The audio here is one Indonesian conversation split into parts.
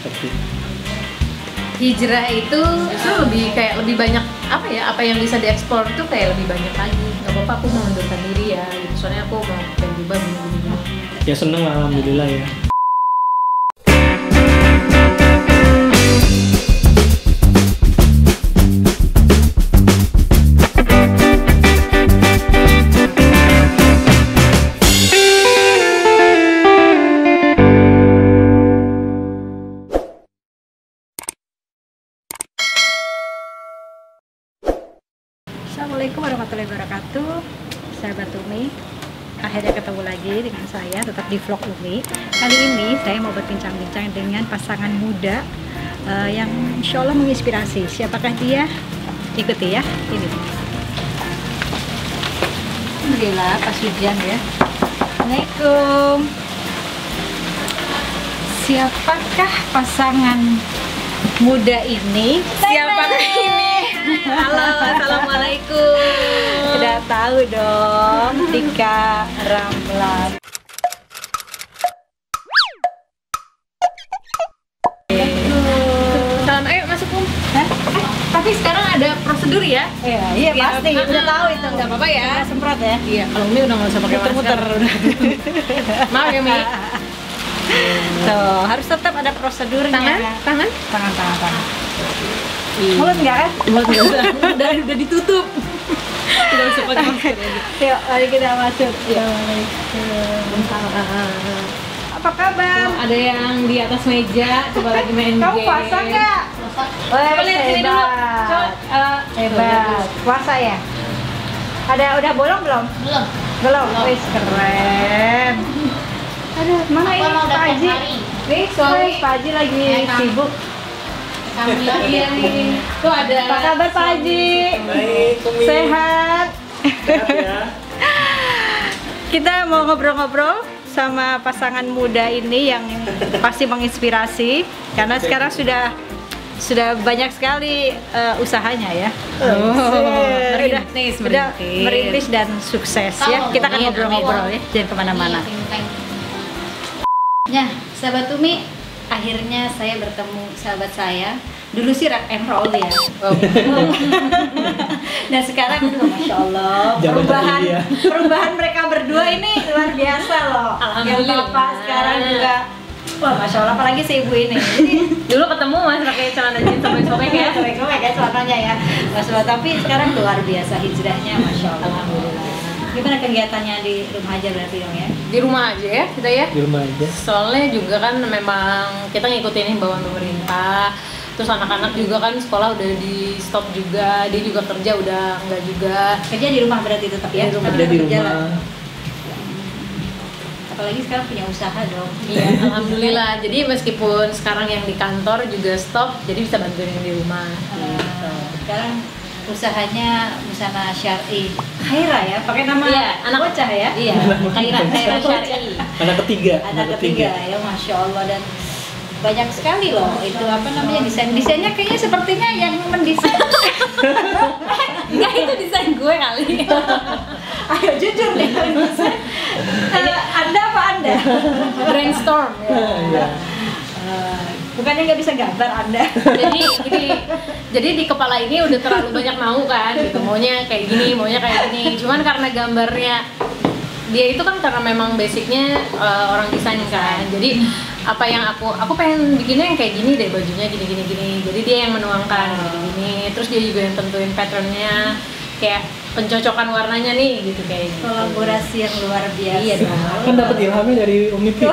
seperti hijrah itu lebih banyak apa yang bisa dieksplor tuh kayak lebih banyak lagi. Gak apa-apa aku mau mundurkan diri ya gitu, soalnya aku mau pengen berubah gini. ya seneng lah, alhamdulillah ya. Assalamualaikum warahmatullahi wabarakatuh, sahabat Umi. Akhirnya ketemu lagi dengan saya, tetap di vlog Umi. Kali ini saya mau berbincang-bincang dengan pasangan muda yang insya Allah menginspirasi. Siapakah dia? Ikuti ya, ini. Alhamdulillah, pas hujan ya. Assalamualaikum. Siapakah pasangan muda ini? Siapakah ini? Halo, assalamualaikum. Sudah tahu dong, Tika Ramlan. Salam, ayo masuk tapi sekarang ada prosedur ya? Iya pasti, udah tahu itu. Nggak apa-apa ya? Semprot ya. Iya, kalau Umi udah nggak usah pakai masker. Maaf ya, Mi. Tuh, harus tetap ada prosedurnya. Tangan. Mulut nggak kan? Udah ditutup. Tidak usah pakai masker lagi. Yuk, mari kita masuk. Apa kabar? Ada yang di atas meja, coba lagi main Kamu game. puasa nggak? Coba lihat sini dulu. Hebat. Puasa ya? Udah bolong belum? Belum. Wis keren. Aduh, mana ini Pak Haji? Nih, soalnya Pak Haji lagi sibuk. Iya nih. Tuh ada. Apa kabar Pak Haji? Baik, Umi. Sehat. Sehat ya. Kita mau ngobrol-ngobrol sama pasangan muda ini yang pasti menginspirasi karena sekarang sudah banyak sekali usahanya ya. Merintis dan sukses ya. Kita akan ngobrol-ngobrol ya, jangan kemana-mana. Nah, sahabat Umi, akhirnya saya bertemu sahabat saya. Dulu sih rock and roll ya. Nah sekarang tuh Masya Allah, perubahan mereka berdua ini luar biasa loh. Yang bapak sekarang juga, wah Masya Allah, apalagi si ibu ini. Jadi, dulu ketemu Mas pakai celana jeans sobek-sobek ya. sobek-sobek ya celananya ya. Masya Allah, tapi sekarang luar biasa hijrahnya, Masya Allah. Alhamdulillah. Gimana kegiatannya di rumah aja berarti dong ya? Di rumah aja ya kita ya. Di rumah aja. Soalnya juga kan memang kita ngikutin himbauan pemerintah. Terus anak-anak juga kan sekolah udah di stop juga, dia juga kerja udah enggak juga. Kerja di rumah berarti tetap ya? Kerja di rumah. Apalagi sekarang punya usaha dong. Iya, alhamdulillah. Jadi meskipun sekarang yang di kantor juga stop, jadi bisa bantuin yang di rumah. Gitu. Sekarang usahanya busana syar'i Khaira ya, pakai nama anak bocah ya? Iya, Khaira syar'i. Anak ketiga. Anak ketiga ya, Masya Allah. Dan banyak sekali loh itu apa namanya desainnya kayaknya sepertinya yang mendesain. Enggak, itu desain gue kali. Ayo jujur deh, desain. Anda apa Anda? Brainstorm ya. Bukannya nggak bisa gambar Anda? jadi di kepala ini udah terlalu banyak mau kan, gitu. Maunya kayak gini, maunya kayak gini. Cuman karena gambarnya dia itu kan karena memang basicnya orang desain kan. Jadi apa yang aku pengen bikinnya yang kayak gini deh, bajunya gini. Jadi dia yang menuangkan gini. Terus dia juga yang tentuin patternnya, kayak pencocokan warnanya nih gitu kayak gitu. Kolaborasi yang luar biasa. Iya dong. Kan dapat ilhamnya dari Umi Pi.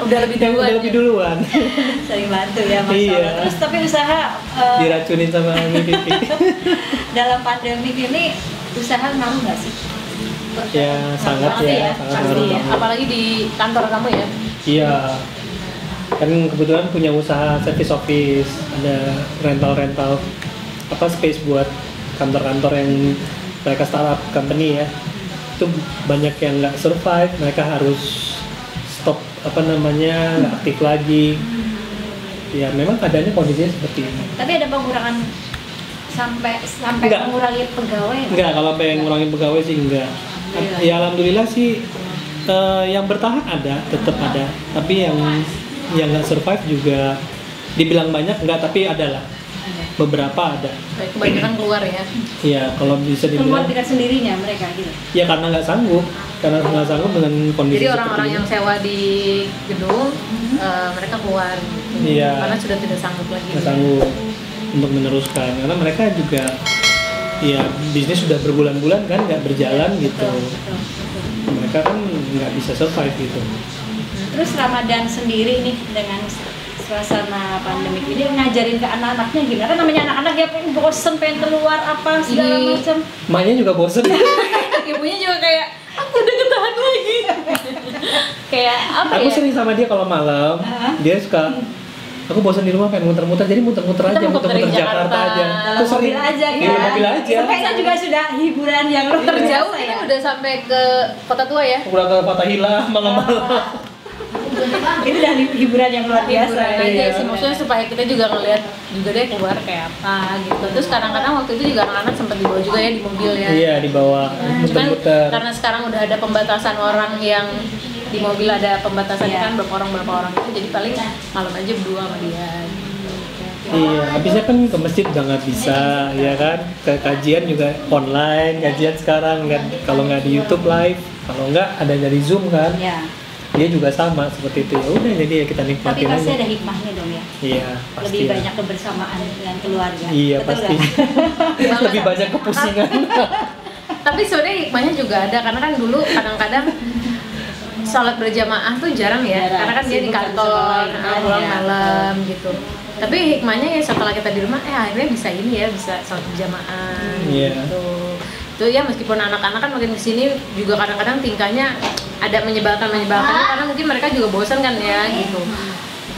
Udah lebih duluan. Sering bantu ya Mas. Iya. Terus tapi usaha Diracunin sama Umi Pi. dalam pandemi ini usaha ngaruh nggak sih? Ya sangat ya, sangat ngaruh Pasti ya. banget. Apalagi di kantor kamu ya. Iya. Kan kebetulan punya usaha service office, ada rental apa space buat kantor-kantor yang mereka startup company ya. Itu banyak yang nggak survive, mereka harus stop nggak aktif lagi. Ya memang keadaannya kondisinya seperti ini. Tapi ada pengurangan sampai Enggak. mengurangi pegawai? Enggak, kalau pengen ngurangin pegawai sih enggak. Ya alhamdulillah sih yang bertahan ada, tetap ada. Tapi yang yang nggak survive juga dibilang banyak nggak, tapi ada lah, beberapa ada. Kebanyakan keluar ya. Iya, kalau bisa Keluar dibilang dengan sendirinya mereka gitu. ya karena nggak sanggup dengan kondisi Jadi seperti orang-orang ini. yang sewa di gedung mereka keluar gitu. Iya. Karena sudah tidak sanggup lagi. nggak sanggup untuk meneruskan, karena mereka juga ya bisnis sudah berbulan-bulan kan nggak berjalan gitu. Mereka kan nggak bisa survive gitu. Terus Ramadan sendiri nih dengan suasana pandemik ini ngajarin ke anak-anaknya gimana? Kan namanya anak-anak ya pengen bosen, pengen keluar apa segala Iya. macam. Maknya juga bosen. Ibunya juga kayak aku udah ketahan lagi. Kayak apa Aku ya? sering sama dia kalau malam, dia suka aku bosan di rumah pengen muter-muter, jadi muter-muter aja, Kita muter-muter muter-muter di Jakarta Jakarta. aja. Dalam Terus mobil sering- aja kan? Iya, mobil aja. Kayaknya juga sudah hiburan yang luar Terjauh biasa kita udah sampai ke Kota Tua ya. Udah ke Fatahila malam-malam. Itu udah hiburan yang luar biasa. Hiburan ya. aja Iya. sih, maksudnya supaya kita juga ngeliat juga deh keluar kayak apa gitu. Terus kadang-kadang waktu itu juga anak-anak sempat dibawa juga ya di mobil ya. Iya, dibawa Cuman muter-muter. karena sekarang udah ada pembatasan orang yang di mobil, ada pembatasan Iya. kan berapa orang itu, jadi paling malam aja berdua sama dia. Iya, habisnya kan ke masjid udah nggak bisa, ya kan? Ke kajian juga online, kajian sekarang nggak, kalau nggak di YouTube live, kalau nggak ada dari Zoom kan? Ya. Dia juga sama seperti itu. Ya udah, jadi ya kita Tapi nikmatin pasti aja. ada hikmahnya dong ya. Iya, pasti. Lebih ya. banyak kebersamaan dengan keluarga. Iya, Betul pasti. nggak? Lebih banyak kepusingan. Tapi sebenarnya hikmahnya juga ada, karena kan dulu kadang-kadang sholat berjamaah tuh jarang ya, Jarang. karena kan dia di Sibuk kantor, sama lain kan, pulang ya. malam gitu. Tapi hikmahnya ya setelah kita di rumah, akhirnya bisa ini ya, bisa sholat berjamaah Iya. gitu. Itu ya meskipun anak-anak kan makin kesini juga kadang-kadang tingkahnya ada menyebalkan karena mungkin mereka juga bosan kan ya gitu.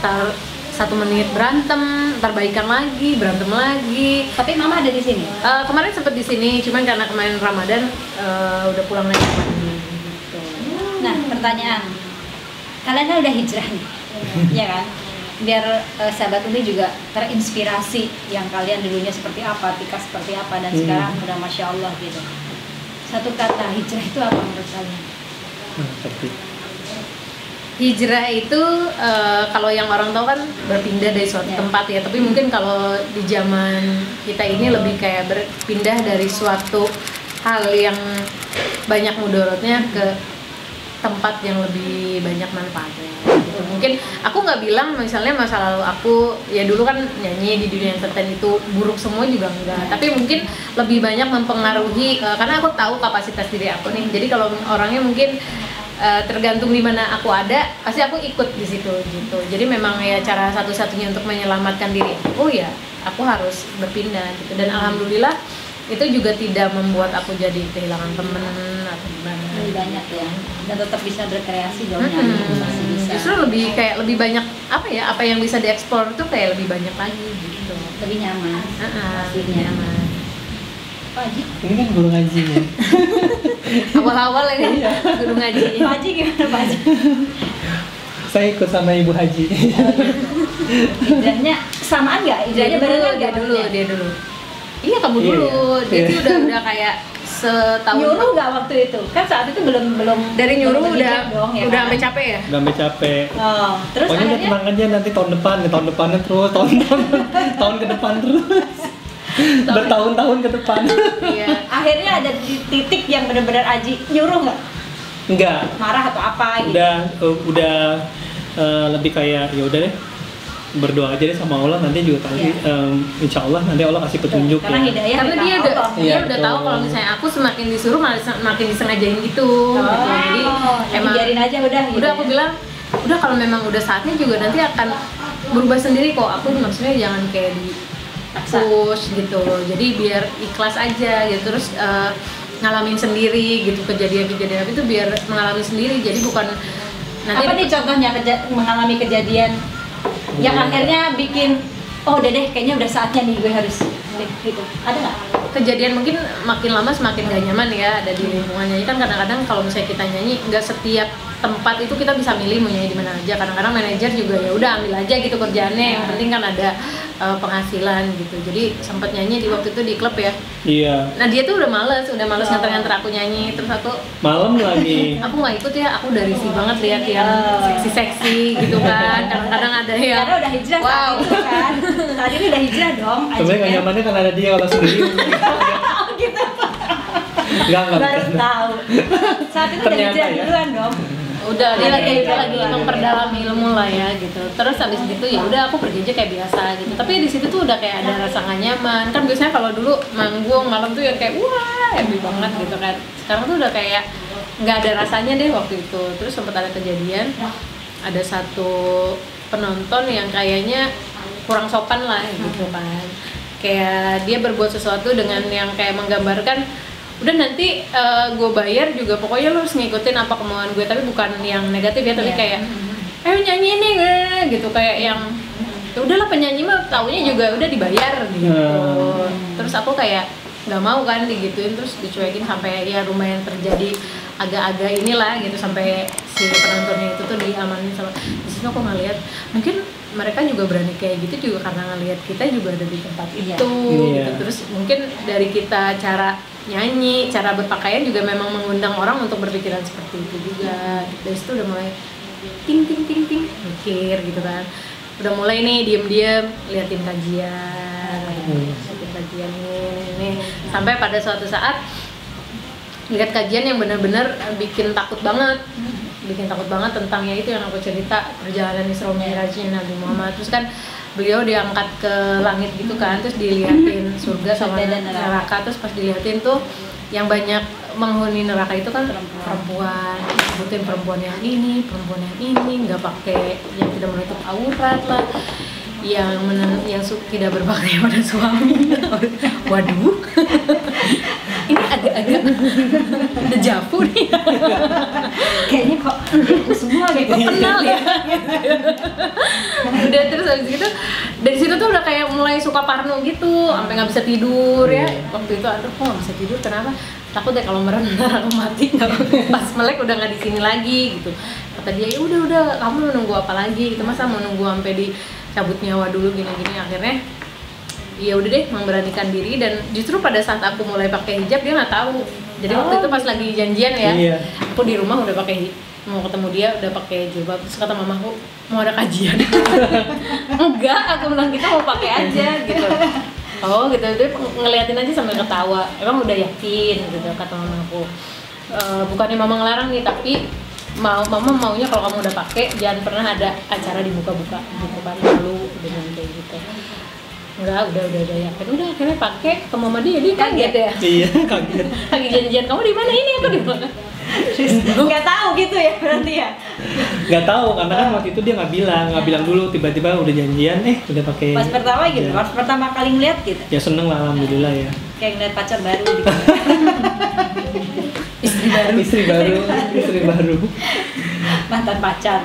Ntar 1 menit berantem, ntar baikan lagi, berantem lagi. Tapi mama ada di sini. Kemarin sempet di sini, cuman karena kemarin Ramadan udah pulang lagi. Nah, pertanyaan. Kalian kan udah hijrah nih. Iya kan? Biar sahabat Umi juga terinspirasi yang kalian dulunya seperti apa, Tika seperti apa, dan sekarang udah Masya Allah gitu. Satu kata hijrah itu apa menurut kalian? Seperti Hijrah itu kalau yang orang tahu kan berpindah dari suatu Ya. tempat ya, tapi mungkin kalau di zaman kita ini lebih kayak berpindah dari suatu hal yang banyak mudorotnya ke tempat yang lebih banyak manfaatnya gitu. Mungkin aku nggak bilang misalnya masa lalu aku ya dulu kan nyanyi di dunia entertain itu buruk semua juga enggak, tapi mungkin lebih banyak mempengaruhi karena aku tahu kapasitas diri aku nih. Jadi kalau orangnya mungkin tergantung di mana aku ada, pasti aku ikut di situ gitu. Jadi memang ya cara satu-satunya untuk menyelamatkan diri aku ya aku harus berpindah gitu. Dan alhamdulillah itu juga tidak membuat aku jadi kehilangan temen atau gimana. Lebih banyak ya, dan tetap bisa berkreasi dong. Masih bisa. Justru lebih kayak lebih banyak apa yang bisa dieksplor itu kayak lebih banyak lagi gitu. Lebih nyaman. Lebih nyaman. Pak Haji, ini kan guru ngaji ya. Awal-awal ini guru ngaji. Pak Haji gimana Pak Haji? Saya ikut sama Ibu Haji. Hijrahnya samaan nggak? Hijrahnya barengan nggak maksudnya? dia dulu. Iya kamu Iya, dulu. Dia iya. tuh udah kayak setahun. Nyuruh nggak waktu itu? Kan saat itu belum Dari nyuruh belum udah berhijrah dong, ya udah kan? sampai capek ya. Udah sampai capek. Oh, terus Pokoknya udah akhirnya tenang aja, nanti tahun depannya terus, tahun ke depan terus. Bertahun-tahun ke depan. Iya. akhirnya ada di titik yang benar-benar Aji nyuruh nggak? Enggak. Marah atau apa gitu? Udah lebih kayak ya udah deh, berdoa aja deh sama Allah, nanti juga kasih insya Allah nanti Allah kasih petunjuk Karena ya. hidayah Tapi dari dia Allah. udah Iya, udah betul. tahu kalau misalnya aku semakin disuruh malah semakin disengajain gitu. Oh, Jadi emang biarin aja udah gitu. udah aku bilang udah kalau memang udah saatnya juga nanti akan berubah sendiri kok. Aku maksudnya jangan kayak di push gitu loh. Jadi biar ikhlas aja gitu, terus ngalamin sendiri gitu kejadian-kejadian itu biar mengalami sendiri. Jadi bukan nanti apa nih contohnya mengalami kejadian yang akhirnya bikin oh udah deh kayaknya udah saatnya nih gue harus gitu, ada nggak? kejadian mungkin makin lama semakin gak nyaman ya ada di lingkungan nyanyi. Kan kadang-kadang kalau misalnya kita nyanyi nggak setiap tempat itu kita bisa milih mau nyanyi di mana aja. Kadang-kadang manajer juga ya udah ambil aja gitu kerjaannya, yang penting kan ada penghasilan gitu. Jadi sempat nyanyi di waktu itu di klub ya. Iya. Nah dia tuh udah males nganter-nganter aku nyanyi, terus aku Malam lagi. aku nggak ikut ya, aku udah risih banget lihat yang seksi-seksi gitu kan. Kadang-kadang ada yang Karena udah hijrah saat itu kan. Saat ini udah hijrah dong. Sebenarnya nggak nyamannya karena ada dia kalau sendiri. Gitu. Enggak. Baru tahu. Saat itu udah Ternyata hijrah ya. duluan dong. udah dia lagi Iya. memperdalam ilmu lah ya gitu. Terus habis itu ya udah aku pergi aja kayak biasa gitu. Tapi di situ tuh udah kayak ada rasa nggak nyaman. Kan biasanya kalau dulu manggung malam tuh ya kayak wah happy banget gitu kan. Sekarang tuh udah kayak nggak ada rasanya deh waktu itu. Terus sempat ada kejadian, ada satu penonton yang kayaknya kurang sopan lah gitu kan. Kayak dia berbuat sesuatu dengan yang kayak menggambarkan udah nanti gue bayar juga pokoknya lo harus ngikutin apa kemauan gue, tapi bukan yang negatif ya, tapi kayak ayo nyanyi nih gitu, kayak yang ya udahlah penyanyi mah taunya juga udah dibayar gitu. Terus aku kayak nggak mau kan digituin, terus dicuekin sampai ya lumayan terjadi agak-agak inilah gitu, sampai si penontonnya itu tuh diamanin sama. Di situ aku ngeliat mungkin mereka juga berani kayak gitu juga karena ngelihat kita juga ada di tempat itu gitu. Terus mungkin dari kita cara nyanyi, cara berpakaian juga memang mengundang orang untuk berpikiran seperti itu juga. Dari situ udah mulai ting mikir gitu kan. Udah mulai nih diem-diem liatin kajian, liatin kajian ini sampai pada suatu saat lihat kajian yang benar-benar bikin takut banget tentang ya itu yang aku cerita, perjalanan Isra Mi'rajnya Nabi Muhammad. Terus kan beliau diangkat ke langit gitu kan, terus dilihatin surga sama neraka. Terus pas dilihatin tuh yang banyak menghuni neraka itu kan perempuan, sebutin perempuan yang ini, nggak pakai, yang tidak menutup aurat lah, yang tidak berbakti pada suami. Waduh, ini agak-agak dejavu nih. Kayaknya kok semua gitu. Kenal ya. Udah, terus habis gitu dari situ tuh udah kayak mulai suka parno gitu, sampai nggak bisa tidur ya. Waktu itu aduh kok nggak bisa tidur, kenapa? Takut deh kalau merendah aku mati, pas melek udah nggak di sini lagi gitu. Kata dia ya udah kamu mau nunggu apa lagi gitu, masa mau nunggu sampai dicabut nyawa dulu gini-gini. Akhirnya ya udah deh memberanikan diri, dan justru pada saat aku mulai pakai hijab dia nggak tahu. Jadi waktu itu pas lagi janjian ya, aku di rumah udah pakai, mau ketemu dia udah pakai jilbab. Terus kata mamaku mau ada kajian. Enggak, aku bilang kita mau pakai aja gitu. Oh gitu, dia ngeliatin aja sambil ketawa. Emang udah yakin gitu kata mamaku. Bukannya mama ngelarang nih, tapi mama maunya kalau kamu udah pakai jangan pernah ada acara dibuka-buka gitu kan, malu dengan kayak gitu. Enggak, udah yakin. Udah akhirnya pakai ke mama dia kaget ya. Iya, kaget. Lagi janjian, kamu di mana ini, aku di mana? Nggak tahu gitu ya berarti ya. Nggak tahu karena kan waktu itu dia nggak bilang dulu, tiba-tiba udah janjian udah pakai. Pas pertama gitu, pas pertama kali ngeliat gitu. Ya seneng lah, alhamdulillah ya. Kayak ngeliat pacar baru gitu. Istri baru. Mantan pacar.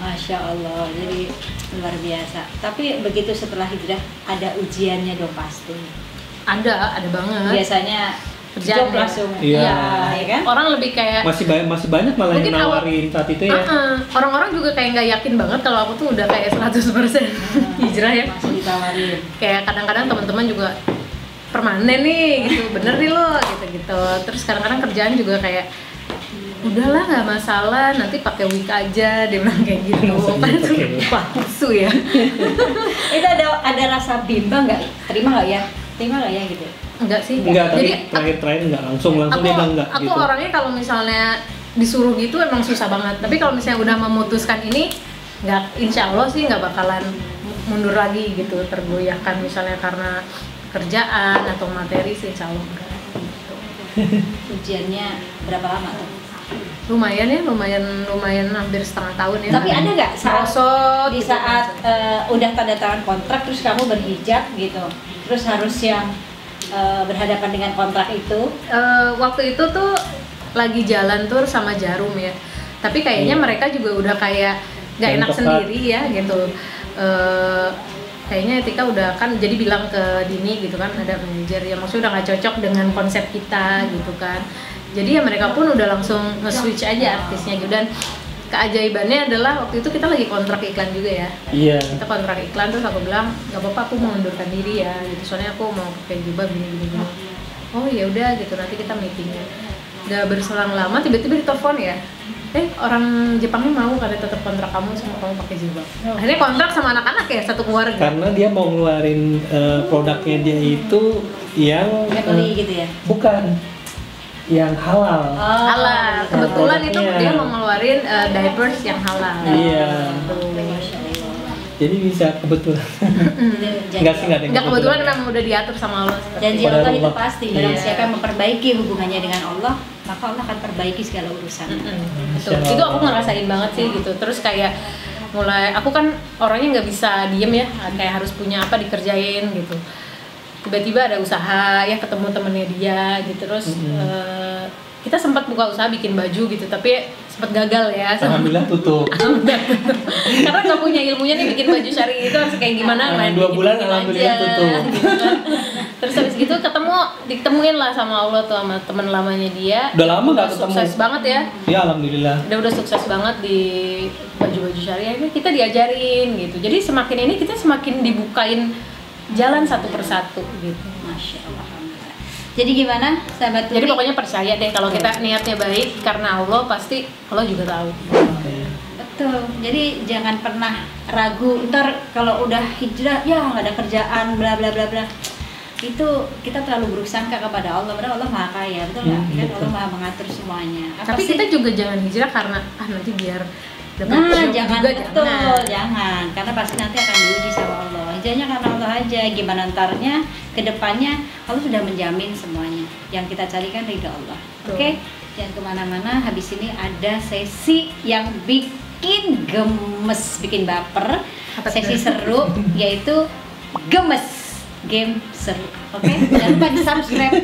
Masya Allah, jadi luar biasa. Tapi begitu setelah hijrah ada ujiannya dong pasti. Ada banget. Biasanya Job langsung. Iya. Ya kan? Orang lebih kayak Masih banyak malah yang nawarin saat itu ya. Orang-orang juga kayak nggak yakin banget kalau aku tuh udah kayak 100% hijrah ya. Masih ditawarin. Kayak kadang-kadang teman-teman juga permanen nih gitu, bener nih lo gitu. Terus kadang-kadang kerjaan juga kayak udahlah nggak masalah, nanti pakai wig aja, dia bilang kayak gitu. Kan itu palsu ya. Itu ada rasa bimbang nggak? Terima nggak ya gitu? Enggak sih. Enggak, tapi Jadi terakhir enggak langsung dia bilang enggak aku gitu. orangnya kalau misalnya disuruh gitu emang susah banget. Tapi kalau misalnya udah memutuskan ini, nggak, insya Allah sih nggak bakalan mundur lagi gitu, tergoyahkan misalnya karena kerjaan atau materi sih, insya Allah enggak gitu. Ujiannya berapa lama tuh? Lumayan hampir setengah tahun ya. Tapi ada nggak saat di gitu, saat udah tanda tangan kontrak terus kamu berhijab gitu, terus harus yang berhadapan dengan kontrak itu? Waktu itu tuh lagi jalan tur sama Jarum ya, tapi kayaknya mereka juga udah kayak nggak enak sendiri ya gitu. Kayaknya Tika udah kan jadi bilang ke Dini gitu kan, ada manajer yang maksudnya udah nggak cocok dengan konsep kita gitu kan. Jadi ya mereka pun udah langsung nge-switch aja artisnya gitu. Dan keajaibannya adalah waktu itu kita lagi kontrak iklan juga ya. Iya. Kita kontrak iklan, terus aku bilang nggak apa-apa, aku mau mundurkan diri ya gitu, soalnya aku mau pakai jilbab gini. Oh ya udah gitu, nanti kita meetingnya. Gak berselang lama tiba-tiba ditelepon ya, orang Jepangnya mau karena tetap kontrak kamu sama kamu pakai jilbab. Akhirnya kontrak sama anak-anak ya, satu keluarga. Karena dia mau ngeluarin produknya dia itu yang gitu ya. bukan yang halal. Halal. Kebetulan itu Produknya. dia mau ngeluarin diapers yang halal. Iya. Masya Allah. Jadi bisa kebetulan. Enggak sih, enggak ada yang Enggak, kebetulan memang udah diatur sama Allah. Janji Pada Allah itu Allah. pasti. Barang Iya. siapa yang memperbaiki hubungannya dengan Allah, maka Allah akan perbaiki segala urusan. Betul. Itu aku ngerasain banget sih gitu. Terus kayak mulai, aku kan orangnya nggak bisa diem ya, kayak harus punya apa dikerjain gitu. Tiba-tiba ada usaha ya, ketemu temennya dia gitu. Terus kita sempat buka usaha bikin baju gitu, tapi sempat gagal ya. Alhamdulillah tutup. Karena nggak punya ilmunya nih bikin baju syari itu harus kayak gimana, main 2 bulan bikin-bikin alhamdulillah aja, tutup. gitu kan. Terus habis gitu ditemuin lah sama Allah tuh sama teman lamanya dia. Udah lama nggak ketemu. Sukses banget ya. Ya alhamdulillah. Udah sukses banget di baju-baju syariah ini, kita diajarin gitu. Jadi semakin ini kita semakin dibukain jalan satu persatu gitu. Masya Allah. Jadi gimana, sahabat Turi? Jadi pokoknya percaya deh kalau kita niatnya baik karena Allah, pasti Allah juga tahu. Betul. Jadi jangan pernah ragu. Ntar kalau udah hijrah, ya nggak ada kerjaan, bla bla bla bla. Itu kita terlalu buruk sangka kepada Allah. Padahal Allah Maha Kaya, betul nggak? Kan betul. Allah Maha mengatur semuanya. Apa Tapi sih? kita juga jangan hijrah karena nanti biar dapat Nah, job jangan juga, betul, jangan. Karena pasti nanti akan diuji sama Allah. Hijrahnya karena Allah aja. Gimana ntarnya, kedepannya Allah sudah menjamin semuanya. Yang kita carikan ridho Allah. Betul. Oke? Jangan kemana-mana. Habis ini ada sesi yang bikin gemes, bikin baper. Apa Sesi tuh? seru, yaitu gemes. Game seru. Oke? Jangan lupa di subscribe.